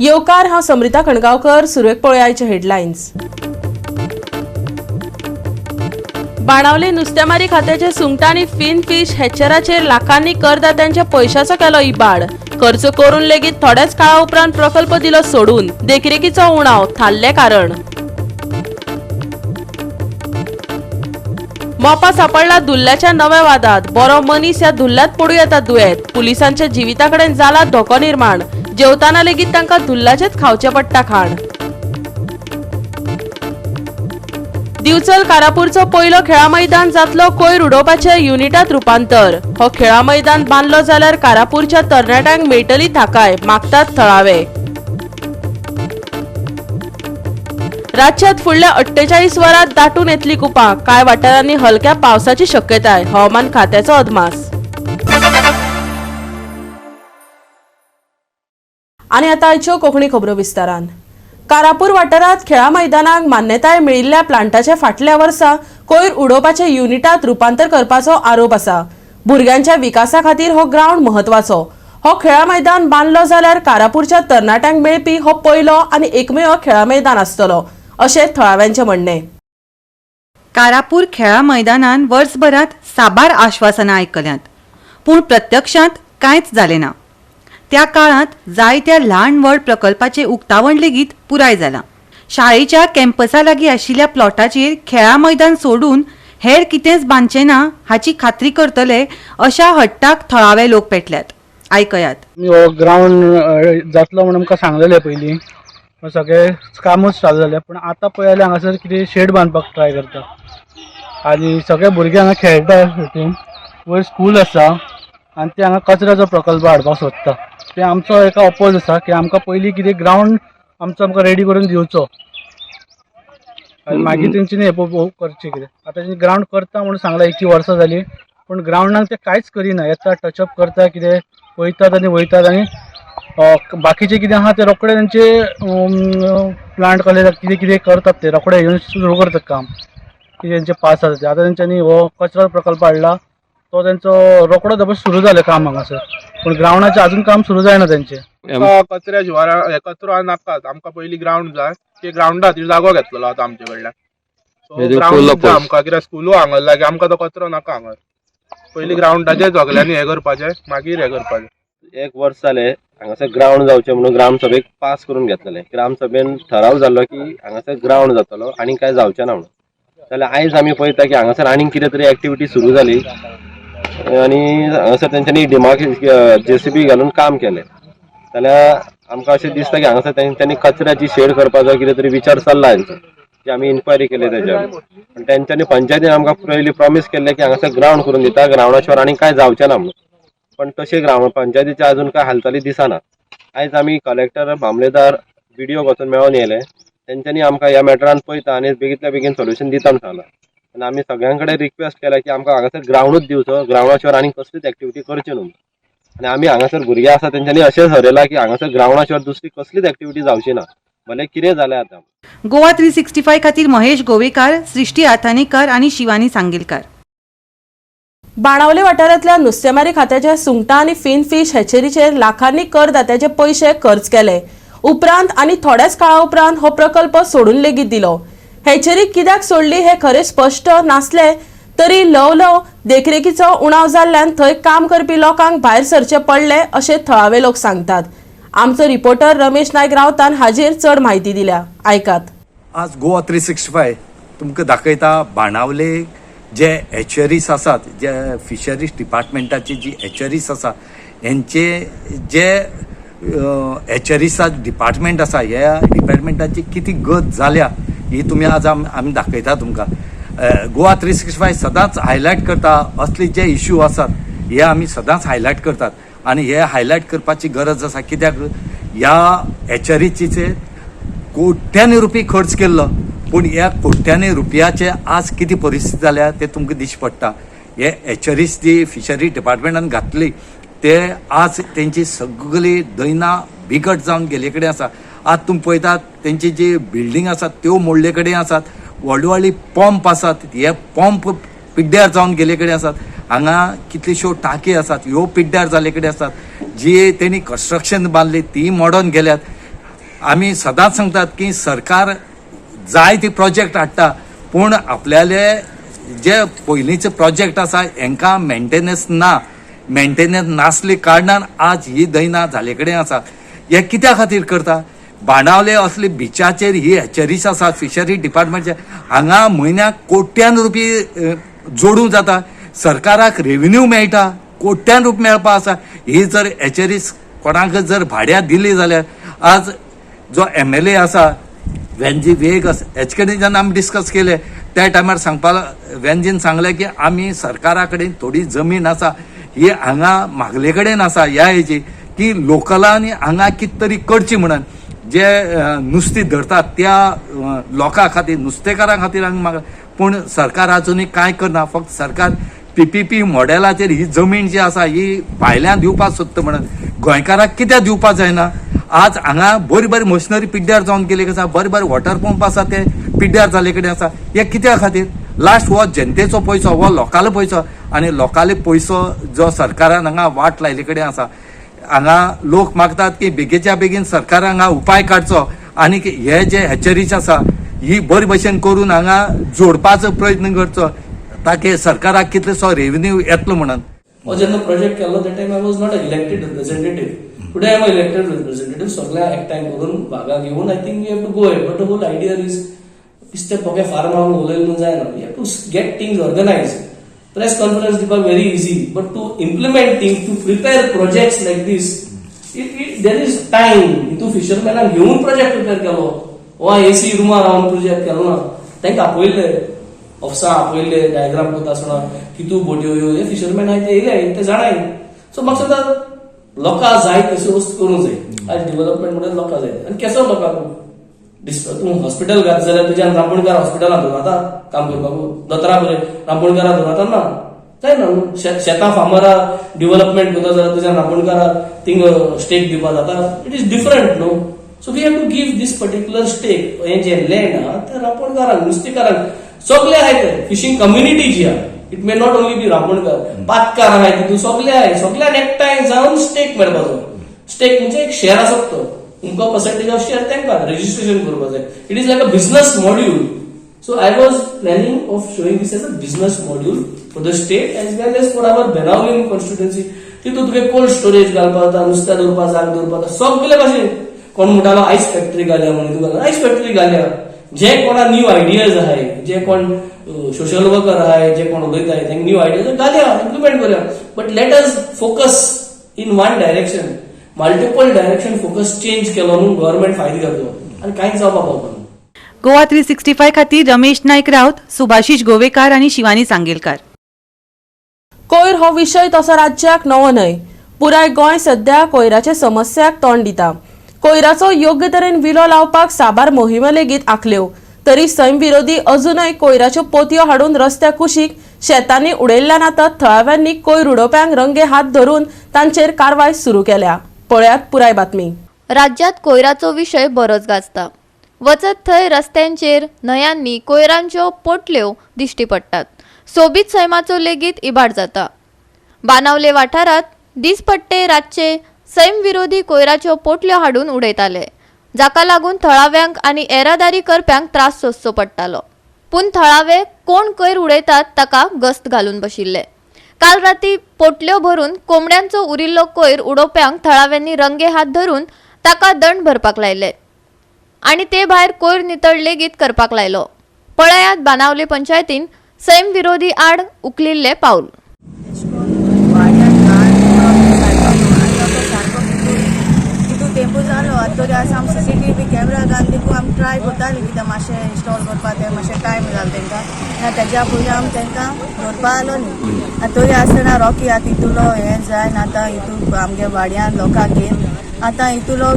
येवकार हांव समृता कणगावकर. सुरवेक पळोवया आयचे हेडलायन्स. बाणावले नुस्तेमारी खात्याचे सुंगटां आनी फिन फिश हॅचराचेर लाखांनी करदात्यांच्या पैशाचो केलो इबाड. खर्च करून लेगीत थोड्याच काळा उपरांत प्रकल्प दिलो सोडून. देखरेखीचो उणाव थारले कारण. मोपा सापडला दुल्ल्याच्या नव्या वादात. बरो मनीस ह्या दुल्ल्यात पडू येता दुयेत. पुलिसांच्या जिविताकडेन जाला धोको निर्माण. जेवताना लेगीत तांकां दुल्ल्याचेच खावचे पडटा खाण. दिवचल कारापूरचो पयलो खेळा मैदान जातलो कोयर उडोवपाचे युनिटात रूपांतर. हो खेळा मैदान बांदलो जाल्यार कारापूरच्या तरणाट्यांक मेळटली थाकाय, मागतात थळावे. राज्यात फुडल्या 48 वरांत दाटून येतली कुपां. कांय वाठारांनी हलक्या पावसाची शक्यताय. हवामान खात्याचो अदमास. आनी आतां आयच्यो कोंकणी खबरो विस्तारान. कारापूर वाठारांत खेळा मैदानाक मान्यताय मेळिल्ल्या प्लांटाचे फाटल्या वर्सा कोयर उडोवपाचे युनिटात रूपांतर करपाचो आरोप आसा. भुरग्यांच्या विकासा खातीर हो ग्राउंड म्हत्वाचो. हो खेळा मैदान बांदलो जाल्यार कारापूरच्या तरणाट्यांक मेळपी हो पयलो आनी एकमेव खेळा मैदान आसतलो, अशें थळाव्यांचें म्हणणें. कारापूर खेळा मैदानान वर्सभरात साबार आश्वासनां आयकल्यांत, पूण प्रत्यक्षांत कांयच जालें ना. त्या काळात जायत्या ल्हान व्हड प्रकल्पाचे उक्तावण लेगीत पुराय जाला. शाळेच्या कॅम्पसा लागीं आशिल्ल्या प्लॉटाचेर खेळा मैदान सोडून हेर कितेंच बांदचें ना हाची खात्री करतले अशा हट्टाक थळावे लोक पेटल्यात. आयकयात. ग्राउंड जातलो म्हणून आमकां सांगलेलें पयलीं, सगळे कामूच चालू जालें. पूण आतां पळयलें हांगासर कितें शेड बांदपाक ट्राय करता आनी सगळे भुरगे हांगा खेळटा. वयर स्कूल आसा आनी ते हांगा कचऱ्याचो प्रकल्प हाडपाक सोदता. ते आमचो एका अपोज आसा की आमकां पयलीं कितें ग्राउंड आमकां रेडी करून दिवचो आनी मागीर तेंच्यांनी हें करचें कितें. आतां तेंच्यांनी ग्राउंड करता म्हणून सांगलां, 21 वर्सां जालीं, पूण ग्राउंडाक ते कांयच करिना. येता टचअप करता, कितें पळयतात आनी वयतात आनी बाकीचे कितें आहा ते रोखडे तेंचे प्लांट कॉलेज कितें कितें करतात ते रोखडे येवन सुरू करतात काम कितें तेंचे पास आसा ते. आतां तेंच्यांनी हो कचरा प्रकल्प हाडला, तो तेंचो रोखडो दबार सुरू जालें काम हांगासर, पूण ग्राउंडाचें आजून काम सुरू जायना तेंचें. कचऱ्या शिवारा कचरो नाकात. आमकां पयलीं ग्राउंड जाय. ते ग्राउंडा खातीर जागो घेतलेलो आतां आमचे कडल्यान. ग्राउंड जाय आमकां, कित्याक स्कुलू हांगा लागीं आमकां तो कचरो नाका. हांगा पयलीं ग्राउंडाचे झगल्यांनी हें करपाचें, मागीर हें करपाचें. 1 वर्स जालें हांगासर ग्राउंड जावचें म्हणून ग्रामसभेक पास करून घेतलेले. ग्रामसभेन ठराव जाल्लो की हांगासर ग्राउंड जातलो आनी कांय जावचें ना म्हणून. जाल्यार आयज आमी पळयता की हांगासर आनीक कितें तरी एक्टिविटी सुरू जाली आनी हांगासर तेंच्यांनी JCB घालून काम केलें. जाल्यार आमकां अशें दिसता की हांगासर तेंच्यांनी कचऱ्याची शेड करपाचो कितें तरी विचार चल्ला तेंचो, की आमी इन्क्वायरी केली तेज्यावर. पण तेंच्यांनी पंचायतीन आमकां पयलीं प्रॉमीस केल्लें की हांगासर ग्राउंड करून दिता, ग्राउंडा शिवाय आनी कांय जावचें ना म्हणून. पण तशें पंचायतीचे अजून काय हालचाली दिसना. आयज आमी कलेक्टर, मामलेदार, BDO वचून मेळोन येयले. तेंच्यांनी आमकां ह्या मॅटरान पळयता आनी बेगींतल्या बेगीन सोल्युशन दिता म्हणून सांगलां. आनी आमी सगळ्यां कडेन रिक्वेस्ट केला की आमकां हांगासर ग्राउंडूच दिवचो, ग्राउंडा शिवाय आनी कसलीच एक्टिविटी करची न्हू. आनी आमी हांगासर भुरगे आसा तेंच्यांनी अशें ठरयलां की हांगासर ग्राउंडा शिवाय दुसरी कसलीच एक्टिविटी जावची ना, भले कितें जालें आतां. गोवा 365 खातीर महेश गोवेकार, सृष्टी आथानीकर आनी शिवानी सांगेलकार. बाणावले वाठारांतल्या नुस्तेमारी खात्याच्या सुंगटां आनी फिन फिश हॅचरीचेर लाखांनी करदात्याचे पयशे खर्च केले. उपरांत आनी थोड्याच काळा उपरांत हो प्रकल्प सोडून लेगीत दिलो. हॅचरी कित्याक सोडली हे खरें स्पश्ट नासले तरी ल्हव देखरेखीचो उणाव जाल्ल्यान थंय काम करपी लोकांक भायर सरचे पडले अशें थळावे लोक सांगतात. आमचो रिपोर्टर रमेश नायक रावतान हाजेर चड म्हायती दिल्या. आयकात. आज गोवा 365 तुमकां दाखयता बाणावले जे हॅचरीज आसात, जे फिशरीज डिपार्टमेंटाची जी हॅचरीज आसा, हेंचे जे हॅचरीसा डिपार्टमेंट आसा, ह्या डिपार्टमेंटाची कितें गत जाल्या ही तुमी आज आमी दाखयता तुमकां. गोवा 365 सदांच हायलायट करता असले जे इश्यू आसात हे आमी सदांच हायलायट करतात आनी हे हायलायट करपाची गरज आसा. कित्याक ह्या हॅचरीचेर कोट्यांनी रुपये खर्च केल्लो, पूण ह्या कोट्यांनी रुपयाचे आज कितें परिस्थिती जाल्या ते तुमकां दिश्टी पडटा. हे हॅचरीज जी फिशरी डिपार्टमेंटान घातली ते आज तेंची सगळी दैना बिकट जावन गेले कडेन आसा. आज तुमी पळयतात तेंची जी बिल्डींग आसात त्यो मोडले कडेन आसात. व्हडली व्हडली पंप आसात, हे पंप पिड्ड्यार जावन गेले कडेन आसात. हांगा कितल्योश्यो टांकी आसात ह्यो पिड्ड्यार जाले कडेन आसात. जी तेणी कन्स्ट्रक्शन बांदली ती मोडोन गेल्यात. आमी सदांच सांगतात की सरकार जाय ते प्रोजेक्ट हाडटा पूण आपल्याले जे पयलींचे प्रोजेक्ट आसा हांकां मेंटेनन्स नासले कारणान आज ही दैना जाले कडेन आसा. हे कित्या खातीर करता? बाणावले असले बिचाचेर ही हॅचरीज आसा फिशरी डिपार्टमेंटचे हांगा म्हयन्याक कोट्यान रुपये जोडूंक जाता. सरकाराक रेव्हेन्यू मेळटा, कोट्यान रुपये मेळपा आसा. ही जर हॅचरीज कोणाक जर भाड्याक दिली जाल्यार आज जो MLA आसा वेंजी वेग हेचे कडेन जेन्ना आमी डिस्कस केले त्या टायमार वेंजीन सांगलें की आमी सरकारा कडेन थोडी जमीन आसा ही हांगा म्हागले कडेन आसा ह्या हेची की लोकलांनी हांगा कितें तरी करची म्हणून जे नुस्तें धरतात त्या लोकां खातीर नुस्तेकारां खातीर हांगा पूण सरकार अजुनूय कांय करना. फक्त सरकार PPP मॉडेलाचेर ही जमीन जी आसा ही भायल्यान दिवपाक सोदता म्हणून गोंयकारांक कित्याक दिवपाक जायना? आज हांगा बरी बरी मशिनरी पिड्ड्यार जावन गेले आसा, बरे बरे वॉटर पंप आसा ते पिड्ड्यार जाले कडेन आसा. हे कित्या खातीर? लास्ट हो जनतेचो पयसो, हो लोकांलो पयसो आनी लोकांले पयसो जो सरकारान हांगा वाट लायले कडेन आसा. हांगा लोक मागतात की बेगीच्या बेगीन सरकारान हांगा उपाय काडचो आनी हे जे हॅचरीज आसा ही बरे भशेन करून हांगा जोडपाचो प्रयत्न करचो ताकी सरकाराक कितलेसो रेव्हेन्यू येतलो म्हणून. हो जेन्ना प्रोजेक्ट केल्लो त्या time I was not elected representative. Today I am elected representative. सगळ्या एकठांय करून भागा घेवन I think we have to go head. But the whole idea is ते पोके फार्मार उलयले जायना. We have to get things organise. Press conference दिवपाक very easy but to implement things, to prepare projects like this there is time. हितू फिशरमॅनाक घेवन project prepare केलो. हो AC रुमार रावन प्रोजेक्ट केलो ना. तांकां आपयले ऑफिसां आपयले डायग्राम करता आसतना कितू बोट्यो ह्यो हे फिशरमॅन आहाय ते येयले ते जाणाय. सो म्हाका सांगता लोकां जाय तश्यो वस्तू करूंक जाय. आज डेव्हलपमेंट म्हणजे लोकां जाय आनी केसो लोकांक तूं हॉस्पिटल घात जाल्यार तुज्यान रांपोणकार हॉस्पिटलांत दवरता काम करपाक. दोतोरा बरें रांपोणकारा दवरता ना जायना न्हू. शेतां फार्मरा डेव्हलपमेंट करता जाल्यार तुज्यान रांपोणकारा थिंग स्टेक दिवपाक जाता. इट इज डिफरंट न्हू. So we have to give this particular stake. हें जें लँड आहा तें रांपोणकारांक नुस्तेकारांक सगळे आहाय ते फिशिंग कम्युनिटी जी आहा. इट मे नॉट ओनली बी रांपोणकार, पातकार आहाय तितून सगळे आहाय. सगळ्यान एकठांय जावन स्टेक मेळपाचो. स्टेक म्हणजे एक शेअर आसा तो. तुमकां पर्सेंटेज ऑफ शेअर तांकां रजिस्ट्रेशन करपाक जाय. It is like a business module. So I was planning of showing this as a business module for the state as well as for our Benaulim constituency. तितून तुवें cold storage घालपाक जाता, नुस्तें दवरपाक जाग दवरपाक जाता, सगळे भाशेन. कोण म्हणटालो आयस फॅक्टरी घालया म्हणून, तुका आयस फॅक्टरी घालया. जे कोणा न्यू आयडियाज आहाय, जे कोण सोशल वर्कर आहाय, जे कोण उलयताय तांकां न्यू आयडियाज घालया, इम्प्लिमेंट करया. But let us focus in one direction. Multiple direction focus change केलो न्हू गव्हर्नमेंट फायदो घेतलो आनी कांयच जावपाक पावना. गोवा 365 खातीर रमेश नायक रावत, सुभाशीश गोवेकार आनी शिवानी सांगेलकार. कोयर हो विशय तसो राज्याक नवो न्हय. पुराय गोंय सध्या कोयराचे समस्याक तोंड दिता. कोयराचो योग्य तरेन विलो लावपाक साबार मोहिमा लेगीत आंखल्यो तरी सैम विरोधी अजूनय कोयराच्यो पोतयो हाडून रस्त्या कुशीक शेतांनी उडयल्ल्यान आतां थळाव्यांनी कोयर उडोवप्यांक रंगे हात धरून तांचेर कारवाय सुरू केल्या. पळयात पुराय बातमी. राज्यात कोयराचो विशय बरोच गाजता. वचत थंय रस्त्यांचेर न्हंयांनी कोयरांच्यो पोटल्यो दिश्टी पडटात. सोबीत सैमाचो लेगीत इबाड जाता. बानावले वाठारात दिसपट्टे रातचे सैम विरोधी कोयराच्यो पोटल्यो हाडून उडयताले, जाका लागून थळाव्यांक आनी येरादारी करप्यांक त्रास सोंसचो पडटालो. पूण थळावे कोण कोयर उडयतात ताका गस्त घालून बशिल्ले. काल राती पोटल्यो भरून कोंबड्यांचो उरिल्लो कोयर उडोवप्यांक थळाव्यांनी रंगे हात धरून ताका दंड भरपाक लायले आनी ते भायर कोयर नितळ लेगीत करपाक लायलो. पळयात बानावले पंचायतीन सैम विरोधी आड उखलिल्ले पाऊल. टेम्पो जालो तरी आसा आमी CCTV कॅमेरा घालून देखून आमी ट्राय करताली कित्याक मातशें इन्स्टॉल करपाक ते मातशें टायम जालो तांकां. तेज्या पयलीं आमी तांकां धरपा आलो न्ही. तरी आसतना रॉकी आतां हितूलो हें जायन आतां हितू आमगे वाड्यान लोकांक घेवन आतां हितूलो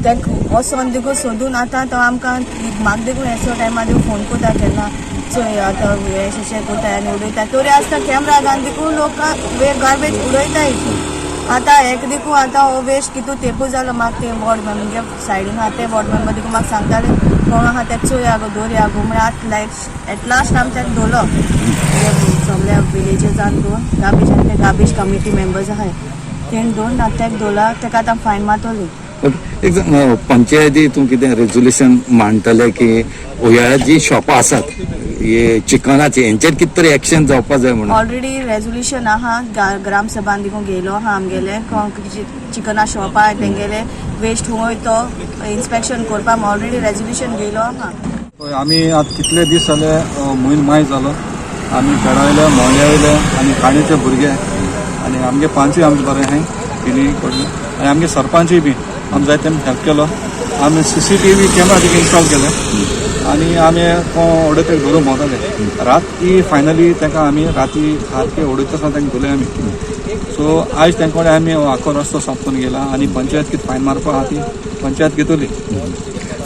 तांकां वचोन देखून सोदून आतां तो आमकां म्हाका देखून एसो टायमार देखून फोन करता केन्ना चोय आतां हे अशें करता आनी उडयता. तरी आसतना कॅमेरा घालून देखून लोकांक गार्बेज उडयता हितून. आतां एक देखून आतां हो वेस्ट कितू तेंपू जालो म्हाका ते वॉर्ड म्हणजे सायडीन आहा ते वॉर्ड मेंबर देखून म्हाका सांगताले कोण आहा ते चोया गो दवरया गो म्हळ्यार आतां लायक एट लास्ट आमी ताका दवरलो सगळ्या विलेजान दोन गार्बेज कमिटी मेंबर्स आहाय तेणी दोन आतां ताका दवरला. ताका आतां फायन मारतली पंचायतीतून कितें रेजोल्युशन मांडटले की ओयाळ्यात जी शॉपां आसात हे चिकनाची हेंचेर कितें तरी एक्शन जावपाक जाय म्हणून ऑलरेडी रेजोल्युशन आहा ग्रामसभान देखून गेलो आहा आमगेले चिकना शॉप आहाय तेंगेले वेस्ट हुंय तो इन्स्पेक्शन करपाक ऑलरेडी रेजोल्युशन गेलो आहा. आमी आतां कितले दीस जाले म्हयनो माय जालो आमी खेळायले मोहल्ले आनी काणयेचे भुरगे आनी आमगे पांचूय आमचे बरें आहाय तिनी कडले आनी आमगे सरपंचूय बी आमी जाय तेम हेल्प केलो. आमी CCTV कॅमेरा तिका इन्स्टॉल केले आनी आमी उडयत धरून भोंवताले राती फायनली तांकां आमी राती सारके उडयता आसतना तांकां धरले आमी. सो आयज तांचे कडेन आमी आखो रस्तो सापसून गेला आनी पंचायत कितें फायन मारपाक आहा ती पंचायत घेतली.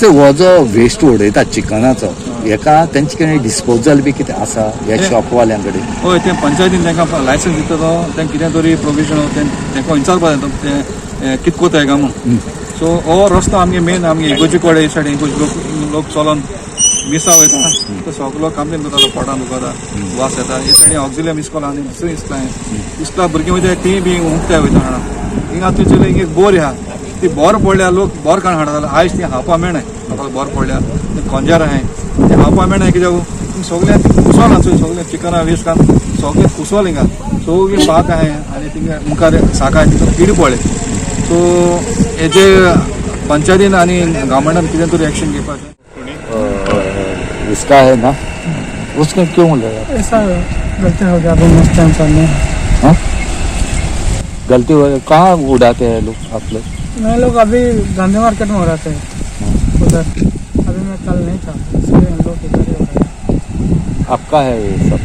हो जो वेस्ट उडयतात चिकनाचो हेका तेंचे कडेन डिस्पोजल बी कितें आसा ह्या शॉपवाल्यां कडेन? हय ते पंचायतीन तांकां लायसन्स दिता तो तें कितें तरी प्रोविजन तांकां विचारपाक जाय तें कितें कोताय काय म्हणून. सो हो रस्तो आमगे मेन आमगे इगोजी कडेन सायड इगोजी लोक चलोन मिसा वयता तो सगलो कंप्लेन करतालो पोटान दुखता वास येता हे सायडीन ऑक्सिलियम इस्कॉल आनी दुसरें इस्कॉला भुरगीं वयता ती बी उमत्याय वयता हाडा हिंगा तुजे हिंगा एक बोर आहा ती बोर पडल्या लोक बोर काण हाडताले आयज ती हावपा मेळनाय लोकांक बोर पडल्या ते खोंजार आहाय ते हावपा मेळनाय कित्याक सगळें कुसोल आसा सगळें चिकना वेस्ट कान सगळें कुसोल हिंगा सगळीं भात आहाय आनी तिंगा मुखार साकाय तिका किड पडले. सो हेजे पंचायतीन आनी गव्हर्मेंटान कितें तरी एक्शन घेवपाचें. इसका है ना उसने क्यों लिया? ऐसा गलती हो गया नेक्स्ट टाइम करने. गलती हो कहाँ उड़ाते हैं लोग आप लोग? मैं लोग अभी गांधी मार्केट में हो रहे थे उधर अभी मैं कल नहीं था इसलिए हम लोग इधर ही हो रहे हैं. आपका है ये सब?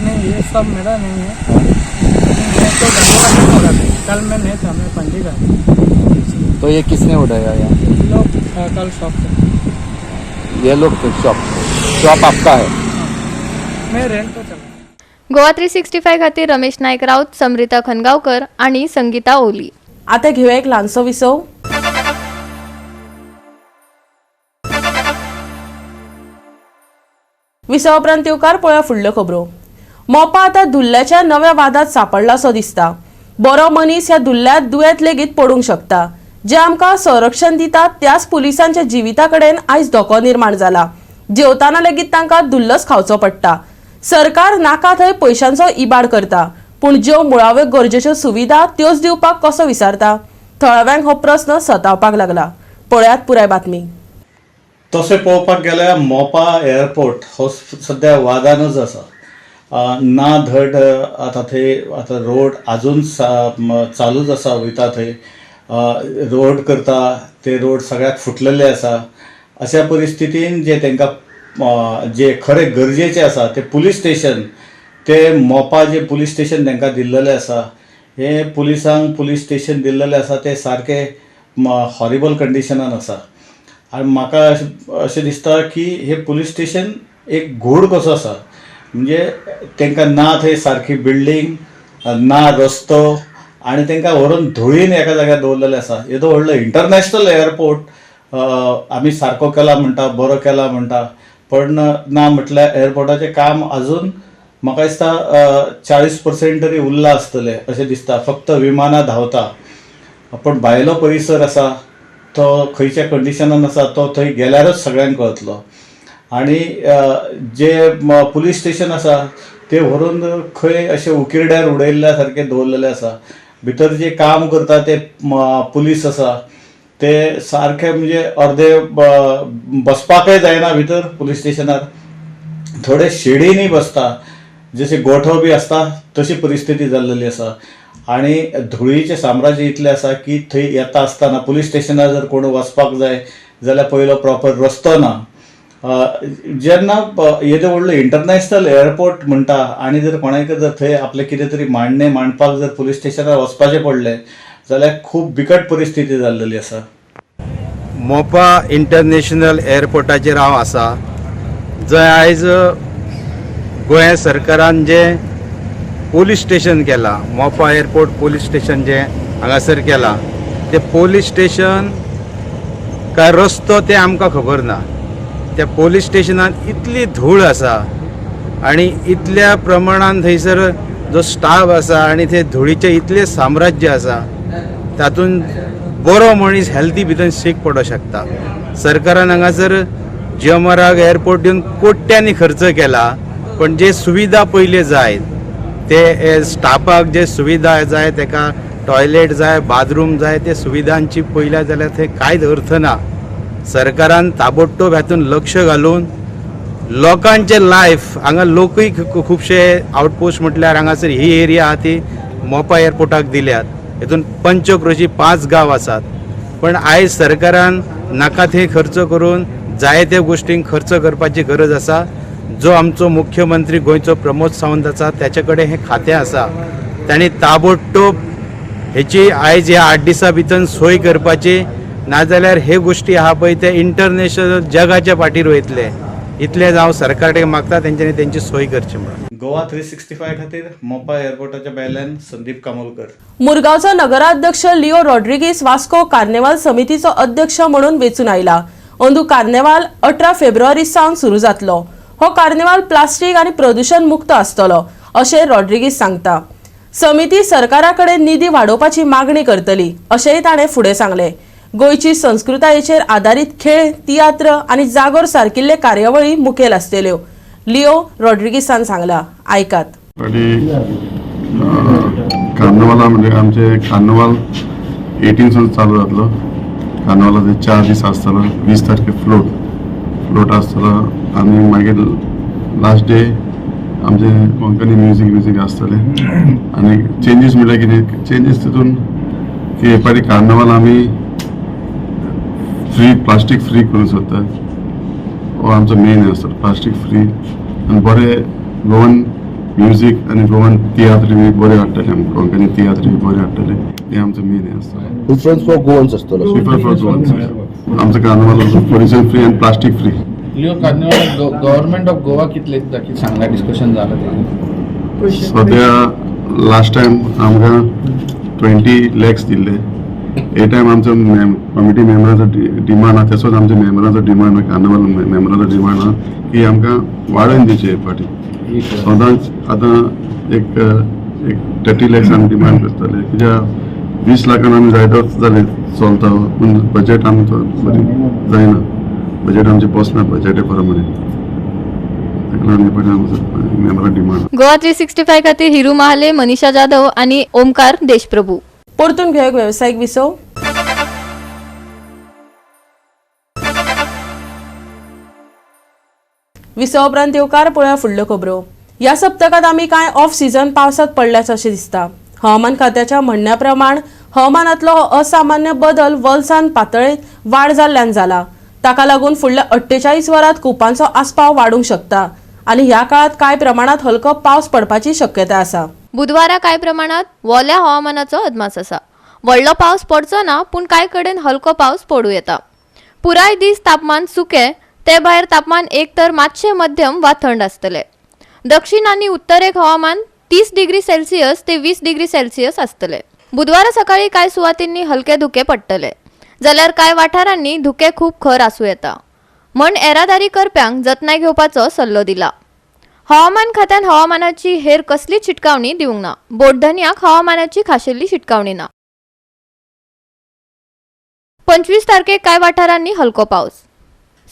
नहीं ये सब मेरा नहीं है मैं तो गांधी मार्केट में हो रहा था कल मैं नहीं था मैं पंडी का. तो ये किसने उड़ाया यहाँ? लोग कल शॉप पे ये लोग तो शॉप आपका है? मैं रेंट पे चला. गोवा 365 खातीर रमेश नायक राऊत, समृता खनगावकर आणि संगीता ओली. आता घेऊया एक ल्हानसो विसव. विसवा उपरांत येवकार पळया फुडल्यो खबरो. मोपा आता दुल्ल्याच्या नव्या वादात सापडलासो दिसता. बरो मनीस ह्या दुल्ल्यात दुयेंत लेगीत पडूंक शकता. जे आमकां संरक्षण दितात त्याच पुलिसांच्या जिविता कडेन आयज धोको निर्माण जाला. जेवताना लेगीत तांकां दुल्लस खावचो पडटा. सरकार नाका थंय पयशांचो इबाड करता पूण ज्यो मुळाव्यो गरजेच्यो सुविधा त्योच दिवपाक कसो विसरता? थळाव्यांक हो प्रस्न सतावपाक लागला. पळयात पुराय बातमी. तशें पळोवपाक गेल्यार मोपा एअरपोर्ट हो सद्या वादानूच आसा. ना धड आतां थंय आतां रोड आजून चालूच आसा वयता थंय रोड करता ते रोड सगळ्याक फुटलेले आसा. अशा परिस्थितीन जे तांकां जे खरें गरजेचें आसा ते पुलीस स्टेशन ते मोपा जे पुलीस स्टेशन तांकां दिल्लेलें आसा हे पुलिसांक पुलीस स्टेशन दिल्लेलें आसा ते सारके हॉरिबल कंडिशनान आसा. आनी म्हाका अशें दिसता की हे पुलीस स्टेशन एक घोड कसो आसा. म्हणजे तांकां ना थंय सारकी बिल्डींग ना रस्तो आनी तांकां व्हरून धुळीन एका जाग्यार दवरलेलें आसा. येदो व्हडलो इंटरनॅशनल एअरपोर्ट आमी सारको केला म्हणटा बरो केला म्हणटा पण ना म्हटल्यार एअरपोर्टाचें काम आजून म्हाका दिसता 40% तरी उरलां आसतलें अशें दिसता. फक्त विमानां धांवता पण भायलो परिसर आसा तो खंयच्या कंडिशनान आसा तो थंय गेल्यारच सगळ्यांक कळटलो. आनी जे पुलीस स्टेशन आसा ते व्हरून खंय अशें उकिरड्यार उडयल्ल्या सारकें दवरलेलें आसा. भितर जे काम करता ते पुलीस आसा ते सारके म्हणजे अर्दे बसपाकय जायना भितर पुलीस स्टेशनार. थोडे शेडींनी बसता जशे गोठो बी आसता तशी परिस्थिती जाल्लेली आसा. आनी धुळीचें साम्राज्य इतलें आसा की थंय येता आसतना पुलीस स्टेशनार जर कोण वचपाक जाय जाल्यार पयलो प्रॉपर रस्तो ना. जेन्ना येदो व्हडलो इंटरनॅशनल एअरपोर्ट म्हणटा आनी जर कोणाक जर थंय आपलें कितें तरी मांडणें मांडपाक जर पुलीस स्टेशनार वचपाचें पडलें जाल्यार खूब बिकट परिस्थिती जाल्लेली आसा. मोपा इंटरनॅशनल एअरपोर्टाचेर हांव आसा जंय आयज गोंय सरकारान जें पोलीस स्टेशन केलां मोपा एअरपोर्ट पोलीस स्टेशन जें हांगासर केलां तें पोलीस स्टेशन काय रस्तो तें आमकां खबर ना. त्या पोलीस स्टेशनान इतली धूळ आसा आनी इतल्या प्रमाणान थंयसर जो स्टाफ आसा आनी थंय धुळीचें इतलें साम्राज्य आसा तातूंत बरो मनीस हेल्थी भितर शीक पडो शकता. सरकारान हांगासर जिओमार्ग एअरपोर्ट दिवन कोट्यांनी खर्च केला, पण जे सुविधा पयले जाय ते स्टाफाक जे सुविधा जाय, ताका टॉयलेट जाय, बाथरूम जाय, ते सुविधांची पयल्या जाल्यार थंय कांयच अर्थ ना. सरकारान ताबडतोब हातून लक्ष घालून लोकांचे लायफ हांगा लोकूय खुबशे आउटपोस्ट म्हटल्यार हांगासर ही एरिया आहा ती मोपा एअरपोर्टाक दिल्यात. हेतून पंचक्रोशी 5 गांव आसात, पण आयज सरकारान नाका थंय खर्च करून जायत्या गोष्टींक खर्च करपाची गरज आसा. जो आमचो मुख्यमंत्री गोंयचो प्रमोद सावंत आसा त्याचे कडेन हें खातें आसा. तांणी ताबडतोब हेची आयज ह्या 8 दिसां भितर सोय करपाची, नाजाल्यार हे गोष्टी आहा पळय ते इंटरनॅशनल जगाच्या फाटीर वयतले. इतलें हांव सरकार कडेन मागता तेंच्यांनी तेंची सोय करची म्हणून. गोवा 365 खातीर मोपा एअरपोर्टाच्या भायल्यान संदीप कामोलकर. मुरगांवचो नगराध्यक्ष लिओ रॉड्रिगीस वास्को कार्निवाल समितीचो अध्यक्ष म्हणून वेचून आयला. अंदू कार्निवाल 18 फेब्रुवारी सावन सुरू जातलो. हो कार्निवाल प्लास्टीक आनी प्रदूषण मुक्त आसतलो अशें रॉड्रिगीस सांगता. समिती सरकारा कडेन निधी वाडोवपाची मागणी करतली अशेंय ताणें फुडें सांगलें. गोंयची संस्कृतायेचेर आदारीत खेळ, तियात्र आनी जागोर सारकिल्ले कार्यावळी मुखेल आसतल्यो. लिओ रॉड्रिगीसान सांगला. आयकात. कार्निवाला म्हणजे आमचे कार्निवाल 18 सावन चालू जातलो. कार्निवालाचे 4 दीस आसतलो. 20 तारखेक फ्लोट आसतलो आनी मागीर लास्ट डे आमचे कोंकणी म्युजीक आसतले. आनी चेंजीस म्हळ्यार कितें चेंजीस तितून की हे पाटी कार्निवाल आमी फ्री प्लास्टीक फ्री करूंक सोदतात. हो आमचो मेन आसता प्लास्टीक फ्री. आनी बरें गोवन म्युजीक आनी गोवन तियात्र बी बरें हाडटले. आमकां कोंकणी तियात्र बी बरें हाडटले. हे आमचो मेन हे आसता. प्रिफरन्स फॉर गोवन्स आसतलो. Prefer for Goans. आमचो कार्निवाल पोल्युशन फ्री आनी plastic free. Leo carnival government of Goa कितले सांगला डिस्कशन जालें. सद्या लास्ट टायम आमकां 20 lakhs दिल्ले. हे टायम आमचो कमिटी मेंबराचो डिमांड आहा. तसोच आमच्या मेंबराचो डिमांड आहा, कार्निवाल मेंबराचो डिमांड आहा की आमकां वाडोवन दिवचे हे फाटी. सदांच आतां एक 30 lakhs आमी डिमांड करतले. कित्याक 20 लाखान आमी जायतोच जाले चलता, पूण बजेट आमचो बरी जायना. बजेट आमचे बसना बजेटे प्रमाणे. गोवा 365 खातीर हिरू महाले, मनीषा जाधव आणि ओमकार देशप्रभू. परतून घेऊया व्यावसायिक विसव. विसव उपरांत येवकार पळोवया फुडल्यो खबरो. ह्या सप्तकात आमी कांय ऑफ सीझन पावसात पडल्याच अशें दिसता. हवामान खात्याच्या म्हणण्या प्रमाण हवामानातलो हो असामान्य बदल वलसान पातळेत वाड जाल्ल्यान जाला. ताका लागून फुडल्या 48 वरांत कुपांचो आस्पाव वाडूंक शकता आनी ह्या काळात कांय प्रमाणात हलको पावस पडपाची शक्यताय आसा. बुधवारा कांय प्रमाणात वोल्या हवामानाचो अदमास आसा. व्हडलो पावस पडचो ना, पूण कांय कडेन हलको पावस पडूं येता. पुराय दीस तापमान सुके, ते भायर तापमान एक तर मातशे मध्यम वा थंड आसतले. दक्षिण आनी उत्तरेक हवामान 30 डिग्री सेल्सियस ते 20 डिग्री सेल्सियस आसतले. बुधवारा सकाळी कांय सुवातींनी हलके धुके पडटले, जाल्यार कांय वाठारांनी धुके खूब खर आसूं येता. म्हण येरादारी करप्यांक जतनाय घेवपाचो सल्लो दिला. हवामान खात्यान हवामानाची हेर कसलीच शिटकावणी दिवंक ना. बोटधन्याक हवामानाची खाशेली शिटकावणी ना. 25 तारखेक कांय वाठारांनी हलको पावस.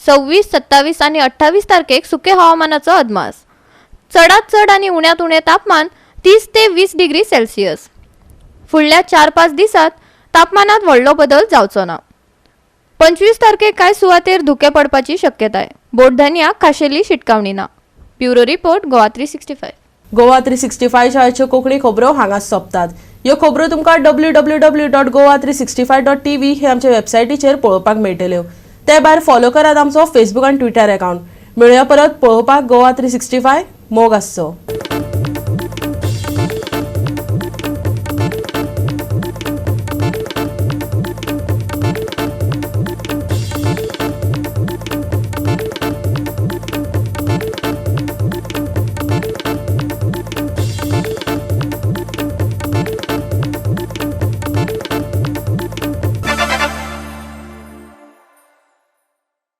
26, 27 आनी 28 तारखेक सुके हवामानाचो अदमास. चडांत चड आनी उण्यांत उणें तापमान 30 ते 20 डिग्री सेल्सियस. फुडल्या 4-5 दिसात तापमानात व्हडलो बदल जावचो ना. 25 तारखेक कांय सुवातेर धुके पडपाची शक्यताय. बोटधन्याक खाशेली शिटकावणी ना. Bureau report Goa 365. गोवा 365 शाळेच्यो कोंकणी खबरो हांगाच सोंपतात. ह्यो खबरो तुमकां www.goa365.tv हे आमच्या वेबसायटीचेर पळोवपाक मेळटल्यो. ते भायर फॉलो करात आमचो फेसबूक आनी ट्विटर अकाउंट. मेळुया परत पळोवपाक गोवा 365. मोग आसचो.